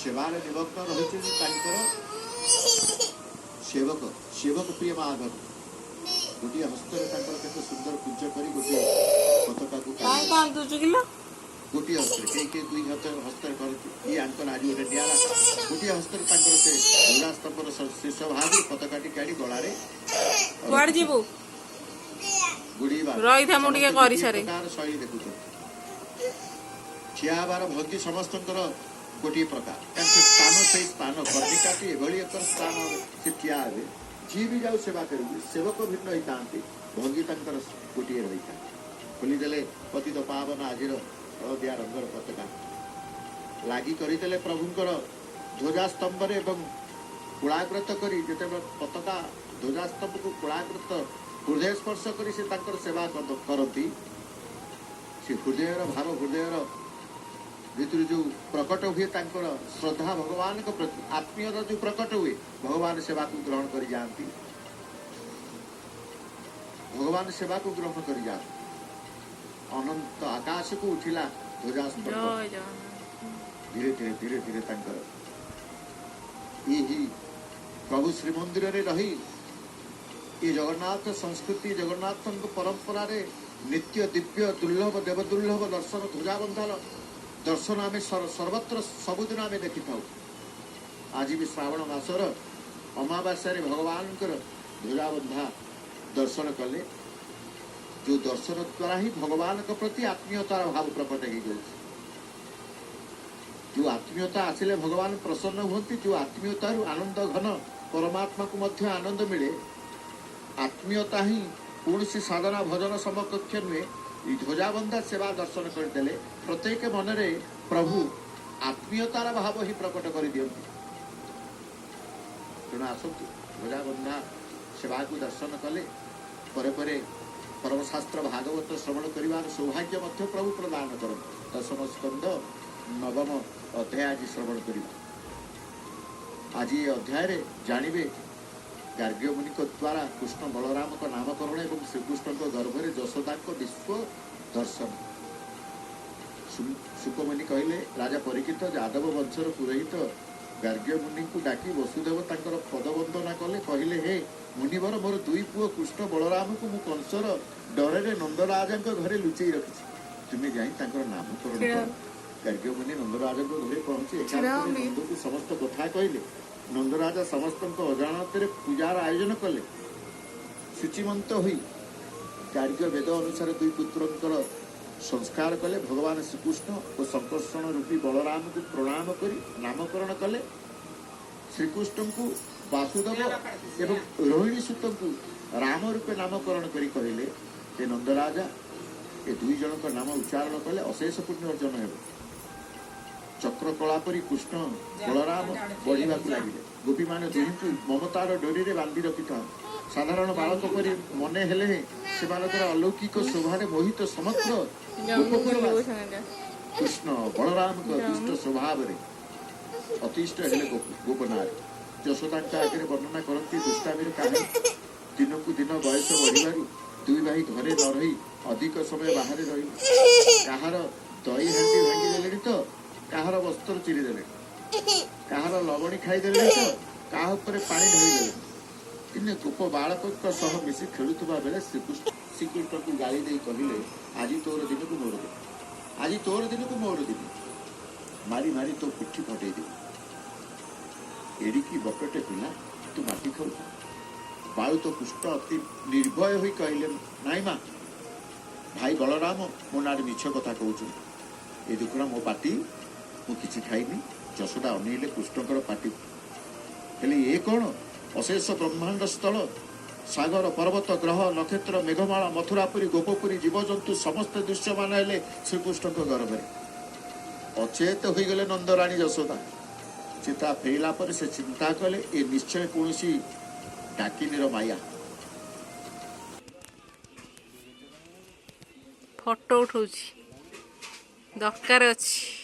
सेवार निमग्न रही सेवक सेवक प्रिय महाधर गोटे हस्तर केते सुंदर पूजा कर गोटे पताका को गोटे हस्तर के दुई हस्तर कर आज गोटे निरा गोटे हस्तर से गला स्तंभर शीर्ष भाग पताकाटी काढ़ी गलारे शैली देखुच ठियाबार भंगी समस्त गोटे प्रकार स्थान से स्थान कर्णिकाटी एभली एक स्थान से ठिया हे जी भी जाऊ सेवा कर सेवक भिन्न होता भंगी गोटे रही था खोलीदे पतित पावन आज हलदिया रंगर पताका लगी करदे प्रभुंर ध्वजास्तंभ कुलाग्रत कर पताका ध्वजास्तंभ को कुलाग्रत हृदय स्पर्श कर सेवा करती से हृदय भाव हृदय भीतर जो प्रकट हुए श्रद्धा भगवान को प्रति आत्मीयता जो प्रकट हुए भगवान सेवा को ग्रहण कर जाती भगवान सेवा को ग्रहण कर जाती अनंत आकाश को उठिला ध्वजास्तंभ धीरे धीरे धीरे धीरे यही प्रभु श्रीमंदिर रे रही ये जगन्नाथ संस्कृति जगन्नाथ परंपरा रे नित्य दिव्य दुर्लभ देवदुर्लभ दर्शन ध्वजाबंधार दर्शन आम सर्वत्र सबुदिन आम देखी था आज भी श्रावण मासर अमावास्या भगवान ध्वजाबंधा दर्शन कले जो दर्शन द्वारा ही भगवान के प्रति आत्मीयतार भाव प्रकट हो जो आत्मीयता आसिले भगवान प्रसन्न हुंती जो आत्मीयता आनंद घन परमात्मा को मध्य आनंद मिले आत्मीयता ही कौन सी साधना भजन समकक्ष नुहे ध्वजाबंधा सेवा दर्शन करदे प्रत्येक मन रे प्रभु आत्मीयतार भाव ही प्रकट कर दियंती तेणु आसतु ध्वजाबंधा सेवा को दर्शन कले परे परे परमशास्त्र भागवत श्रवण कर सौभाग्य मध्य प्रभु प्रदान कर दशम स्कंद नवम अध्याय आज श्रवण करवा आज ये अध्याय जानवे गार्ग्य मुनि द्वारा कृष्ण बलराम का नामकरण एवं श्रीकृष्ण गर्भ में यशोदा विश्व दर्शन सुकमुनि कहले राजा परीक्षित यादव वंशर पुरोहित गार्ग्य मुनि को डाकी वसुदेव तांकर पदवंदना कले कहले हे मुनिवर मोर दुई पुओ कृष्ण बलराम को मु कंसर डरे नंदराजा घरे लुचई रखी तुम्हें जाई तांकर नामकरण कर गार्ग्य मुनि नंदराजा घरे पहुंची नंद को समस्त कथा कहले नंदराजा समस्त अजाणत पूजार आयोजन कले शुचिमंत हुई गार्ग्य वेद अनुसार दुई पुत्र संस्कार कले भगवान श्रीकृष्ण और संकर्षण रूपी बलराम को प्रणाम कर नामकरण कले श्रीकृष्ण को वासुदेव एवं रोहिणी सूत को राम रूपे नामकरण कर कहले हे नंदराजा ए दुई जन का नाम उच्चारण कले अशेष पुण्य अर्जन हो चक्र कलापरी कृष्ण बलराम बढ़ा लगे गोपी मान दुही को ममतार डोरी रे बांधि रखि था साधारण बालक पर मने हेले से अलौकिक शोभा मोहित समग्र कृष्ण बलराम दुष्ट स्वभाव अतिष्ट हेले गोपनारी यशोदा आगे वर्णना करती दुष्टामीर कहानी दिन को दिन बयस बढ़ दुई भाई घरे न रही अधिक समय बाहर रही कहार दही हांडी भांगी तो कहार वस्त्र चिरीदे कहार लवणी खाईदे तो क्या पानी ढाईदे दिने गोप बालक मिसी खेलुवा बेले श्रीकृष्ण को गाली दे कहले आज तोर दिन को मोर दिन आज तोर दिन को मोर दिन मारी मारी तो पिठी फटे एडिकी बकटे पिला तू माटी खाऊ बाळु तो कृष्ण अति निर्भय होई कहले नाई माँ भाई बलराम मो ना मिछ कथा कहूँ ये दुखड़ा मो पाटी मु किसी खाइनी यशोदा अनेले कृष्णकर पाटी हेले ये कौन अशेष ब्रह्मांड स्थल सागर पर्वत ग्रह नक्षत्र मेघमाला मथुरापुरी गोपपुरी जीवजंतु समस्त दृश्यमान हेले श्रीकृष्ण गर्भ में अचेत हो गले नंदराणी यशोदा चिता फेला पर से चिंता कले ये निश्चय कौन सी डाकिनीर माया फोटो उठाउछि दरकार अछि।